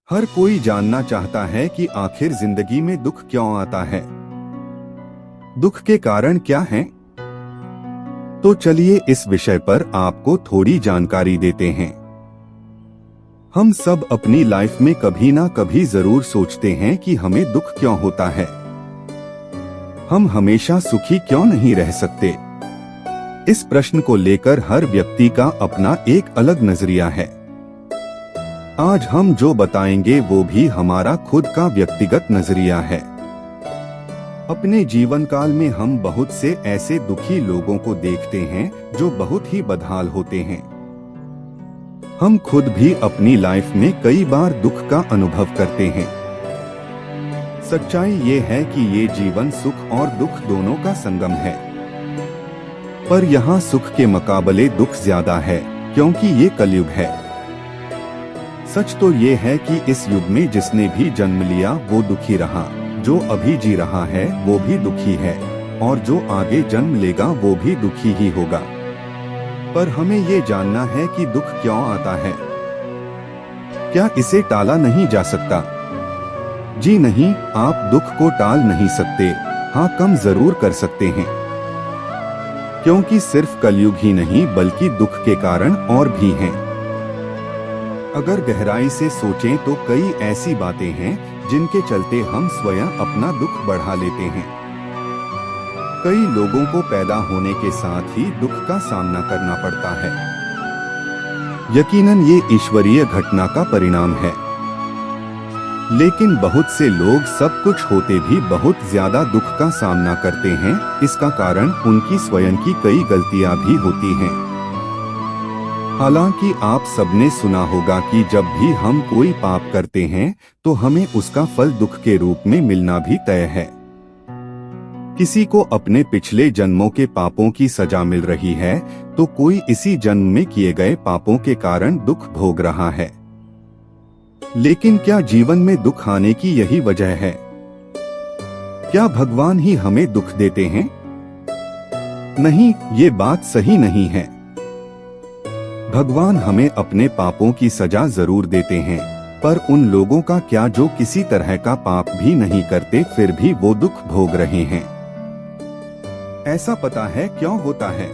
हर कोई जानना चाहता है कि आखिर जिंदगी में दुख क्यों आता है। दुख के कारण क्या हैं? तो चलिए इस विषय पर आपको थोड़ी जानकारी देते हैं। हम सब अपनी लाइफ में कभी ना कभी जरूर सोचते हैं कि हमें दुख क्यों होता है। हम हमेशा सुखी क्यों नहीं रह सकते? इस प्रश्न को लेकर हर व्यक्ति का अपना एक अलग नजरिया है। आज हम जो बताएंगे वो भी हमारा खुद का व्यक्तिगत नजरिया है। अपने जीवन काल में हम बहुत से ऐसे दुखी लोगों को देखते हैं जो बहुत ही बदहाल होते हैं। हम खुद भी अपनी लाइफ में कई बार दुख का अनुभव करते हैं। सच्चाई ये है कि ये जीवन सुख और दुख दोनों का संगम है, पर यहाँ सुख के मुकाबले दुख ज्यादा है, क्योंकि ये कलयुग है। सच तो ये है कि इस युग में जिसने भी जन्म लिया वो दुखी रहा, जो अभी जी रहा है वो भी दुखी है, और जो आगे जन्म लेगा वो भी दुखी ही होगा। पर हमें ये जानना है कि दुख क्यों आता है। क्या इसे टाला नहीं जा सकता? जी नहीं, आप दुख को टाल नहीं सकते, हाँ कम जरूर कर सकते हैं। क्योंकि सिर्फ कलयुग ही नहीं बल्कि दुख के कारण और भी हैं। अगर गहराई से सोचें तो कई ऐसी बातें हैं जिनके चलते हम स्वयं अपना दुख बढ़ा लेते हैं। कई लोगों को पैदा होने के साथ ही दुख का सामना करना पड़ता है। यकीनन ये ईश्वरीय घटना का परिणाम है, लेकिन बहुत से लोग सब कुछ होते भी बहुत ज्यादा दुख का सामना करते हैं। इसका कारण उनकी स्वयं की कई गलतियां भी होती हैं। हालांकि आप सबने सुना होगा कि जब भी हम कोई पाप करते हैं तो हमें उसका फल दुख के रूप में मिलना भी तय है। किसी को अपने पिछले जन्मों के पापों की सजा मिल रही है तो कोई इसी जन्म में किए गए पापों के कारण दुख भोग रहा है। लेकिन क्या जीवन में दुख आने की यही वजह है? क्या भगवान ही हमें दुख देते हैं? नहीं, ये बात सही नहीं है। भगवान हमें अपने पापों की सजा जरूर देते हैं, पर उन लोगों का क्या जो किसी तरह का पाप भी नहीं करते फिर भी वो दुख भोग रहे हैं। ऐसा पता है क्यों होता है?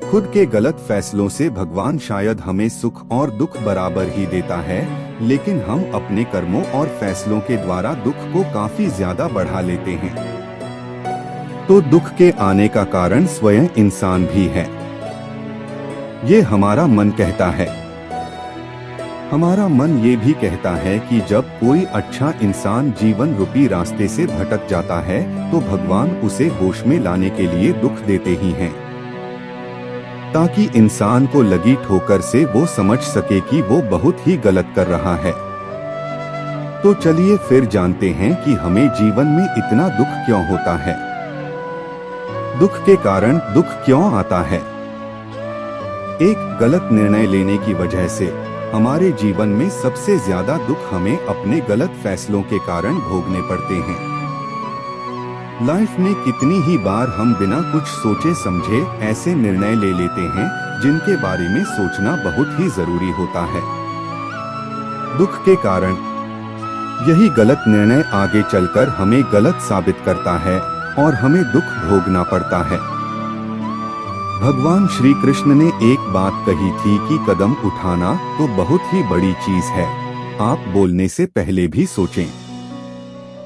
खुद के गलत फैसलों से भगवान शायद हमें सुख और दुख बराबर ही देता है, लेकिन हम अपने कर्मों और फैसलों के द्वारा दुख को काफी ज्यादा बढ़ा लेते हैं। तो दुख के आने का कारण स्वयं इंसान भी है। ये हमारा मन कहता है। हमारा मन ये भी कहता है कि जब कोई अच्छा इंसान जीवन रूपी रास्ते से भटक जाता है तो भगवान उसे होश में लाने के लिए दुख देते ही हैं, ताकि इंसान को लगी ठोकर से वो समझ सके कि वो बहुत ही गलत कर रहा है। तो चलिए फिर जानते हैं कि हमें जीवन में इतना दुख क्यों होता है। दुख के कारण दुख क्यों आता है? एक गलत निर्णय लेने की वजह से हमारे जीवन में सबसे ज्यादा दुख हमें अपने गलत फैसलों के कारण भोगने पड़ते हैं। लाइफ में कितनी ही बार हम बिना कुछ सोचे समझे ऐसे निर्णय ले लेते हैं जिनके बारे में सोचना बहुत ही जरूरी होता है। दुख के कारण यही गलत निर्णय आगे चलकर हमें गलत साबित करता है और हमें दुख भोगना पड़ता है। भगवान श्री कृष्ण ने एक बात कही थी कि कदम उठाना तो बहुत ही बड़ी चीज है, आप बोलने से पहले भी सोचें।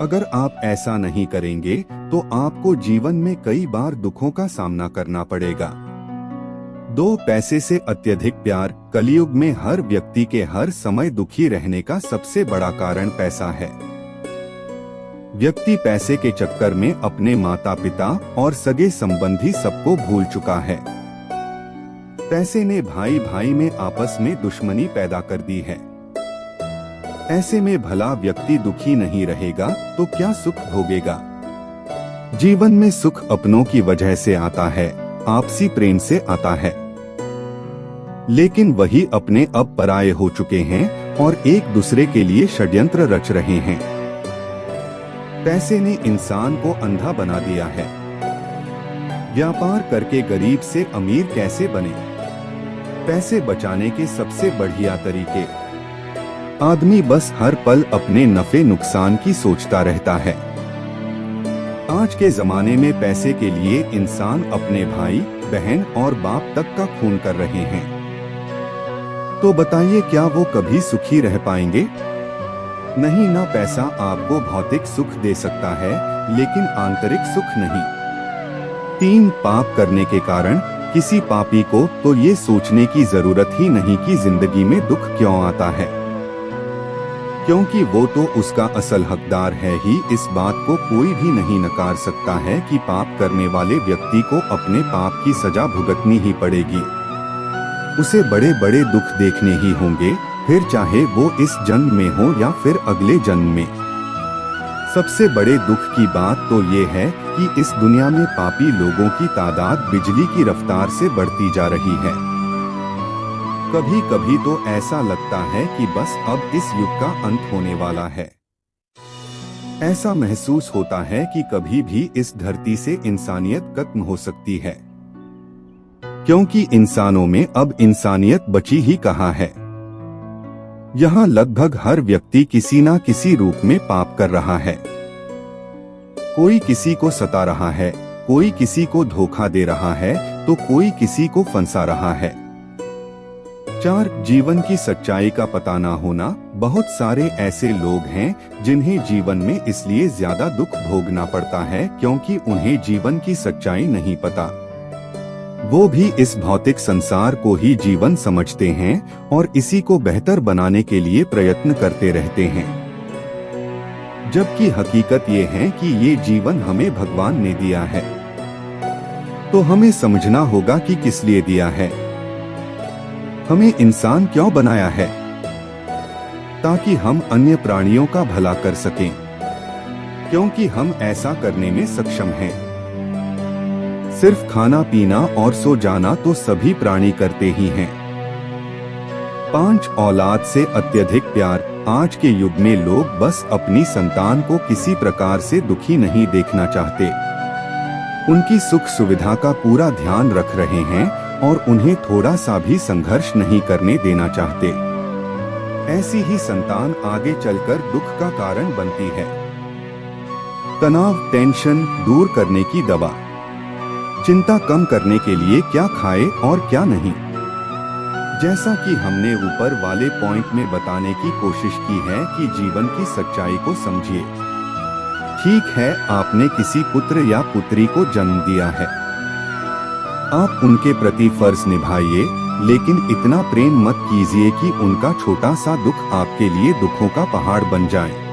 अगर आप ऐसा नहीं करेंगे तो आपको जीवन में कई बार दुखों का सामना करना पड़ेगा। दो पैसे से अत्यधिक प्यार कलयुग में हर व्यक्ति के हर समय दुखी रहने का सबसे बड़ा कारण पैसा है। व्यक्ति पैसे के चक्कर में अपने माता पिता और सगे संबंधी सबको भूल चुका है। पैसे ने भाई भाई में आपस में दुश्मनी पैदा कर दी है। ऐसे में भला व्यक्ति दुखी नहीं रहेगा तो क्या सुख भोगेगा? जीवन में सुख अपनों की वजह से आता है, आपसी प्रेम से आता है। लेकिन वही अपने अब पराये हो चुके हैं और एक दूसरे के लिए षड्यंत्र रच रहे हैं। पैसे ने इंसान को अंधा बना दिया है। व्यापार करके गरीब से अमीर कैसे बने? पैसे बचाने के सबसे बढ़िया तरीके। आदमी बस हर पल अपने नफे नुकसान की सोचता रहता है। आज के जमाने में पैसे के लिए इंसान अपने भाई, बहन और बाप तक का खून कर रहे हैं। तो बताइए, क्या वो कभी सुखी रह पाएंगे? नहीं ना। पैसा आपको भौतिक सुख दे सकता है, लेकिन आंतरिक सुख नहीं। 3 पाप करने के कारण किसी पापी को तो ये सोचने की जरूरत ही नहीं कि जिंदगी में दुख क्यों आता है, क्योंकि वो तो उसका असल हकदार है ही। इस बात को कोई भी नहीं नकार सकता है कि पाप करने वाले व्यक्ति को अपने पाप की सजा भुगतनी ही पड़ेगी। उसे बड़े बड़े दुख देखने ही होंगे, फिर चाहे वो इस जन्म में हो या फिर अगले जन्म में। सबसे बड़े दुख की बात तो ये है कि इस दुनिया में पापी लोगों की तादाद बिजली की रफ्तार से बढ़ती जा रही है। कभी कभी तो ऐसा लगता है कि बस अब इस युग का अंत होने वाला है। ऐसा महसूस होता है कि कभी भी इस धरती से इंसानियत खत्म हो सकती है, क्योंकि इंसानों में अब इंसानियत बची ही कहाँ है। यहाँ लगभग हर व्यक्ति किसी न किसी रूप में पाप कर रहा है। कोई किसी को सता रहा है, कोई किसी को धोखा दे रहा है, तो कोई किसी को फंसा रहा है। 4 जीवन की सच्चाई का पता ना होना। बहुत सारे ऐसे लोग हैं जिन्हें जीवन में इसलिए ज्यादा दुख भोगना पड़ता है क्योंकि उन्हें जीवन की सच्चाई नहीं पता। वो भी इस भौतिक संसार को ही जीवन समझते हैं और इसी को बेहतर बनाने के लिए प्रयत्न करते रहते हैं, जबकि हकीकत ये है कि ये जीवन हमें भगवान ने दिया है। तो हमें समझना होगा कि किस लिए दिया है। हमें इंसान क्यों बनाया है? ताकि हम अन्य प्राणियों का भला कर सकें, क्योंकि हम ऐसा करने में सक्षम हैं। सिर्फ खाना पीना और सो जाना तो सभी प्राणी करते ही हैं। 5 औलाद से अत्यधिक प्यार। आज के युग में लोग बस अपनी संतान को किसी प्रकार से दुखी नहीं देखना चाहते। उनकी सुख सुविधा का पूरा ध्यान रख रहे हैं और उन्हें थोड़ा सा भी संघर्ष नहीं करने देना चाहते। ऐसी ही संतान आगे चलकर दुख का कारण बनती है। तनाव, टेंशन दूर करने की दवा। चिंता कम करने के लिए क्या खाए और क्या नहीं। जैसा कि हमने ऊपर वाले पॉइंट में बताने की कोशिश की है कि जीवन की सच्चाई को समझिए। ठीक है, आपने किसी पुत्र या पुत्री को जन्म दिया है, आप उनके प्रति फर्ज निभाइए, लेकिन इतना प्रेम मत कीजिए कि उनका छोटा सा दुख आपके लिए दुखों का पहाड़ बन जाए।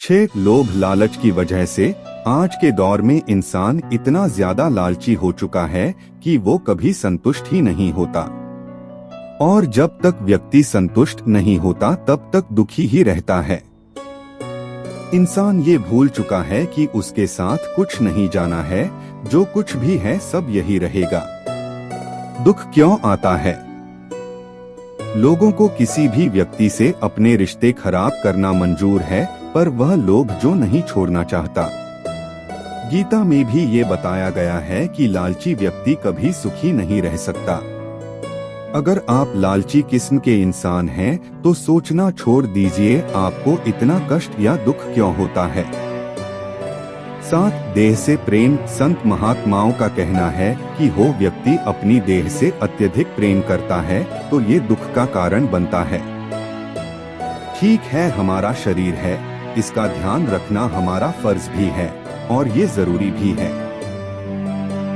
6 लोभ लालच की वजह से आज के दौर में इंसान इतना ज्यादा लालची हो चुका है कि वो कभी संतुष्ट ही नहीं होता, और जब तक व्यक्ति संतुष्ट नहीं होता तब तक दुखी ही रहता है। इंसान ये भूल चुका है कि उसके साथ कुछ नहीं जाना है, जो कुछ भी है सब यही रहेगा। दुख क्यों आता है? लोगों को किसी भी व्यक्ति से अपने रिश्ते खराब करना मंजूर है, पर वह लोभ जो नहीं छोड़ना चाहता। गीता में भी ये बताया गया है कि लालची व्यक्ति कभी सुखी नहीं रह सकता। अगर आप लालची किस्म के इंसान हैं, तो सोचना छोड़ दीजिए आपको इतना कष्ट या दुख क्यों होता है। 7 देह से प्रेम। संत महात्माओं का कहना है कि हो व्यक्ति अपनी देह से अत्यधिक प्रेम करता है तो ये दुख का कारण बनता है। ठीक है, हमारा शरीर है, इसका ध्यान रखना हमारा फर्ज भी है और ये जरूरी भी है,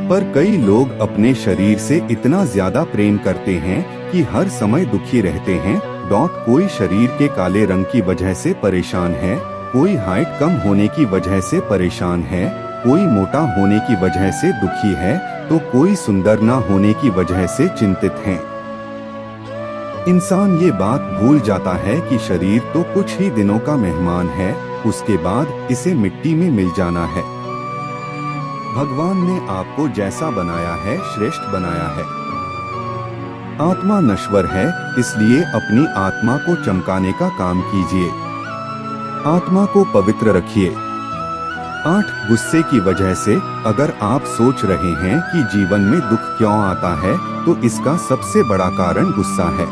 पर कई लोग अपने शरीर से इतना ज्यादा प्रेम करते हैं कि हर समय दुखी रहते हैं। कोई शरीर के काले रंग की वजह से परेशान है, कोई हाइट कम होने की वजह से परेशान है, कोई मोटा होने की वजह से दुखी है, तो कोई सुंदर ना होने की वजह से चिंतित है। इंसान ये बात भूल जाता है कि शरीर तो कुछ ही दिनों का मेहमान है, उसके बाद इसे मिट्टी में मिल जाना है। भगवान ने आपको जैसा बनाया है श्रेष्ठ बनाया है। आत्मा नश्वर है, इसलिए अपनी आत्मा को चमकाने का काम कीजिए, आत्मा को पवित्र रखिए। 8 गुस्से की वजह से अगर आप सोच रहे हैं कि जीवन में दुख क्यों आता है, तो इसका सबसे बड़ा कारण गुस्सा है।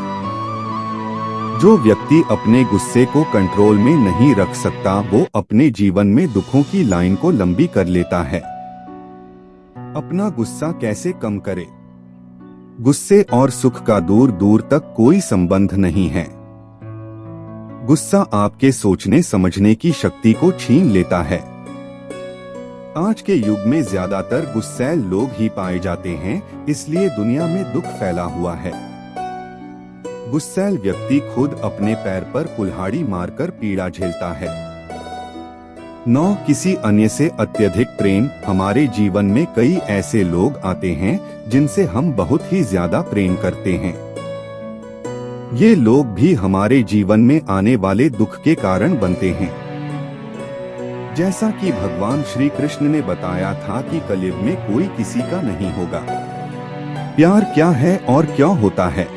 जो व्यक्ति अपने गुस्से को कंट्रोल में नहीं रख सकता वो अपने जीवन में दुखों की लाइन को लंबी कर लेता है। अपना गुस्सा कैसे कम करें? गुस्से और सुख का दूर दूर तक कोई संबंध नहीं है। गुस्सा आपके सोचने समझने की शक्ति को छीन लेता है। आज के युग में ज्यादातर गुस्सैल लोग ही पाए जाते हैं, इसलिए दुनिया में दुख फैला हुआ है। गुस्सैल व्यक्ति खुद अपने पैर पर कुल्हाड़ी मारकर पीड़ा झेलता है। 9 किसी अन्य से अत्यधिक प्रेम। हमारे जीवन में कई ऐसे लोग आते हैं जिनसे हम बहुत ही ज्यादा प्रेम करते हैं। ये लोग भी हमारे जीवन में आने वाले दुख के कारण बनते हैं। जैसा कि भगवान श्री कृष्ण ने बताया था कि कलयुग में कोई किसी का नहीं होगा। प्यार क्या है और क्यों होता है?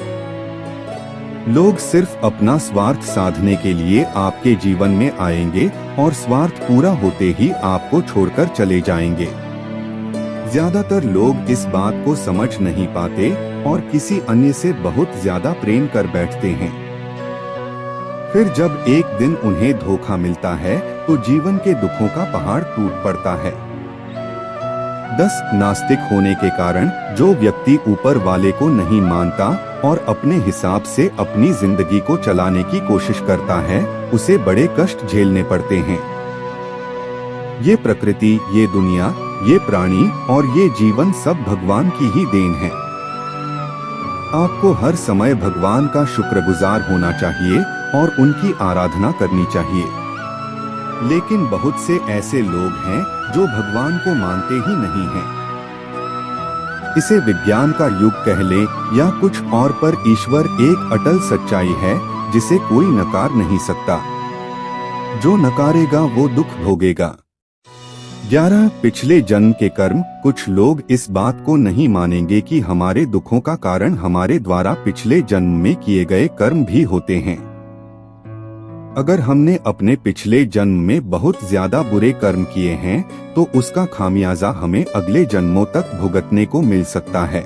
लोग सिर्फ अपना स्वार्थ साधने के लिए आपके जीवन में आएंगे और स्वार्थ पूरा होते ही आपको छोड़कर चले जाएंगे। ज्यादातर लोग इस बात को समझ नहीं पाते और किसी अन्य से बहुत ज्यादा प्रेम कर बैठते हैं। फिर जब एक दिन उन्हें धोखा मिलता है तो जीवन के दुखों का पहाड़ टूट पड़ता है। 10 नास्तिक होने के कारण जो व्यक्ति ऊपर वाले को नहीं मानता और अपने हिसाब से अपनी जिंदगी को चलाने की कोशिश करता है, उसे बड़े कष्ट झेलने पड़ते हैं। ये प्रकृति, ये दुनिया, ये प्राणी और ये जीवन सब भगवान की ही देन है। आपको हर समय भगवान का शुक्रगुजार होना चाहिए और उनकी आराधना करनी चाहिए। लेकिन बहुत से ऐसे लोग हैं जो भगवान को मानते ही नहीं हैं। इसे विज्ञान का युग कह लें या कुछ और, पर ईश्वर एक अटल सच्चाई है जिसे कोई नकार नहीं सकता। जो नकारेगा वो दुख भोगेगा। 11 पिछले जन्म के कर्म। कुछ लोग इस बात को नहीं मानेंगे कि हमारे दुखों का कारण हमारे द्वारा पिछले जन्म में किए गए कर्म भी होते हैं। अगर हमने अपने पिछले जन्म में बहुत ज्यादा बुरे कर्म किए हैं तो उसका खामियाजा हमें अगले जन्मों तक भुगतने को मिल सकता है।